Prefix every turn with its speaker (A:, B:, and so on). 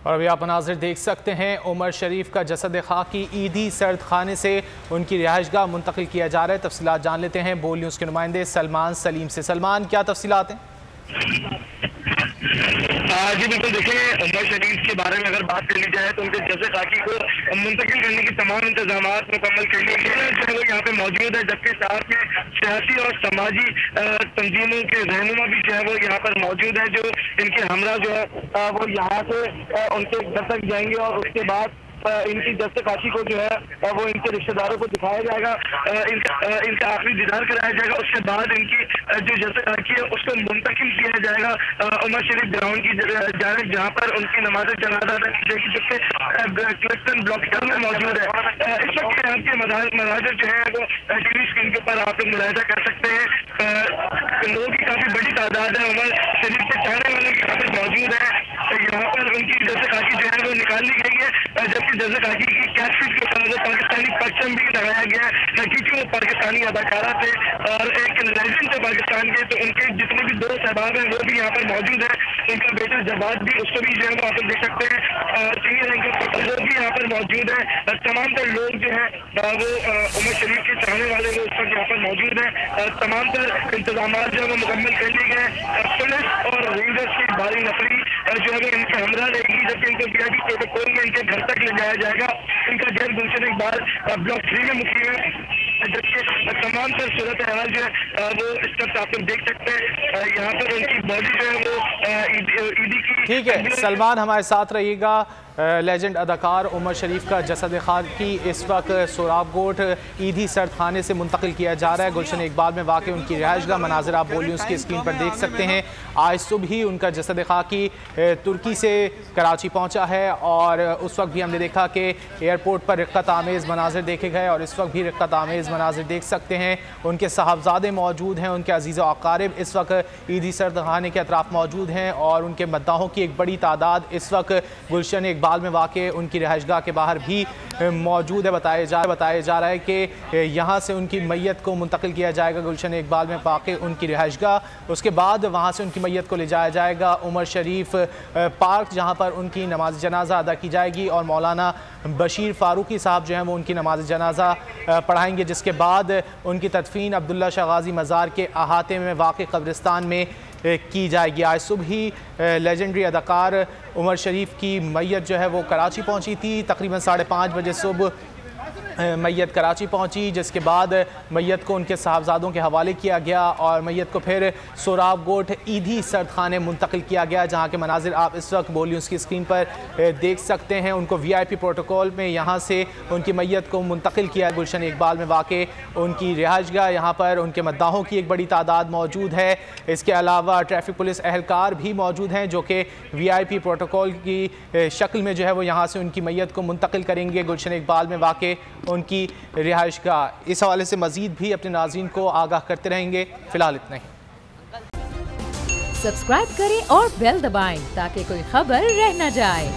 A: और अभी आप मनाजिर देख सकते हैं, उमर शरीफ का जसद खाकी ईदी सर्द खाने से उनकी रिहाइशगाह मुंतकिल किया जा रहा है। तफसीलात जान लेते हैं बोल न्यूज़ के नुमाइंदे सलमान सलीम से। सलमान, क्या तफसीलात हैं?
B: जी बिल्कुल, देखिए उमर शरीफ के बारे में अगर बात कर ली जाए तो उनके जसद खाकी को मुंतकिल करने की तमाम इंतजाम मुकम्मल कर लिए गए हैं, जो है वो यहाँ पे मौजूद है। जबकि साथ में सियासी और समाजी तंजीमों के रहनुमा भी जो है वो यहाँ पर मौजूद है, जो इनके हमरा जो है वो यहाँ से उनके घर तक जाएंगे और उसके बाद इनकी जस्ते खाकी को जो है वो इनके रिश्तेदारों को दिखाया जाएगा, इनका आखिरी दीदार कराया जाएगा। उसके बाद इनकी जो जस्ते खाकी है उसको मुंतकिल किया जाएगा उमर शरीफ ग्राउंड की जानिब, जहाँ पर उनकी नमाज जनाजा अदा की जाएगी, जो क्लिफ्टन ब्लॉक में मौजूद है। इस वक्त यहाँ के मनाजिर जो है वो टीवी स्क्रीन के ऊपर आप लोग मुलाहिजा कर सकते हैं। लोगों की काफी बड़ी तादाद है उमर शरीफ के चाहने वाले की यहाँ पर मौजूद है। यहाँ पर उनकी जस्ते खाकी जो है वो निकाल ली गई है, जबकि जसद खाकी की कैटफिट के ऊपर पाकिस्तानी परचम भी लगाया गया है, क्योंकि वो पाकिस्तानी अदाकारा थे और एक लेजेंड थे पाकिस्तान के। तो उनके जितने भी दोस्त अहबाब हैं वो भी यहाँ पर मौजूद है। उनका बेटा जवाद भी, उसको भी जो है वो आप देख सकते हैं, सीनियर एंकर वो भी यहाँ पर मौजूद है। तमाम तर लोग जो है वो उमर शरीफ के चाहने वाले वो उस वक्त यहाँ पर मौजूद है। तमाम तर इंतजाम जो है वो मुकम्मल कर लिए गए। पुलिस और रेंजर्स की भारी नफरी जो है वो इनके हमरा रहेगी, जबकि इनको वीआईपी प्रोटोकॉल में इनके घर तक ले जाया जाएगा। इनका घर गुलशन इकबाल ब्लॉक 3 में मुकीम है, जबकि तमाम तर सूरत हाल जो है वो इस वक्त आप लोग देख सकते हैं। यहाँ पर उनकी बॉडी जो है वो ईदी की।
A: ठीक है सलमान, हमारे साथ रहिएगा। लेजेंड अदाकार उमर शरीफ का जसद खाकी इस वक्त सोराबकोट ईदी सर्द खाने से मुंतकिल किया जा रहा है। गुलशन इकबाल में वाक़ उनकी रिहाइशगाह मनाजिर आप बोल न्यूज़ की स्क्रीन पर देख सकते हैं। आज सुबह ही उनका जसद खाकी तुर्की से कराची पहुंचा है और उस वक्त भी हमने देखा कि एयरपोर्ट पर रिक्कत आमेज़ मनाजिर देखे गए और इस वक्त भी रिक्कत आमेज़ मनाजिर देख सकते हैं। उनके साहबजादे मौजूद हैं, उनके अजीज़ व अकारिब इस वक्त ईदी सर्द खाने के अतराफ़ मौजूद हैं और उनके मद्दाहों की एक बड़ी तादाद इस वक्त गुलशन इकबाल में वाक़े उनकी रिहाइशगाह के बाहर भी मौजूद है। बताया जा रहा है कि यहाँ से उनकी मैयत को मुंतकिल किया जाएगा गुलशन इकबाल में वाक़े उनकी रिहाइशगाह। उसके बाद वहाँ से उनकी मैयत को ले जाया जाएगा उमर शरीफ पार्क, जहाँ पर उनकी नमाज जनाजा अदा की जाएगी और मौलाना बशीर फ़ारूकी साहब जो हैं वो उनकी नमाज जनाजा पढ़ाएंगे, जिसके बाद उनकी तदफीन अब्दुल्ला शाह गाज़ी मज़ार के अहाते में वाक़ कब्रिस्तान में की जाएगी। आज सुबह ही लेजेंडरी अदाकार उमर शरीफ की मैयत जो है वो कराची पहुंची थी। तकरीबन 5:30 बजे सुबह मैयत कराची पहुंची, जिसके बाद मैयत को उनके साहबजादों के हवाले किया गया और मैयत को फिर सोराबकोट ईदी सर्द खाने मुंतकिल किया गया, जहां के मनाजिर आप इस वक्त बोल न्यूज़ की स्क्रीन पर देख सकते हैं। उनको वीआईपी प्रोटोकॉल में यहाँ से उनकी मैयत को मुंतकिल किया। गुलशन इकबाल में वाक़े उनकी रिहाइशगाह, यहाँ पर उनके मद्दाहों की एक बड़ी तादाद मौजूद है। इसके अलावा ट्रैफिक पुलिस एहलकार भी मौजूद हैं जो कि वीआईपी प्रोटोकॉल की शक्ल में जो है वो यहाँ से उनकी मैयत को मुंतकिल करेंगे गुलशन इकबाल में वाक़े उनकी रिहाइशगाह। इस हवाले से मजीद भी अपने नाज़रीन को आगाह करते रहेंगे। फिलहाल इतना ही।
C: सब्सक्राइब करें और बेल दबाएं ताकि कोई खबर रह न जाए।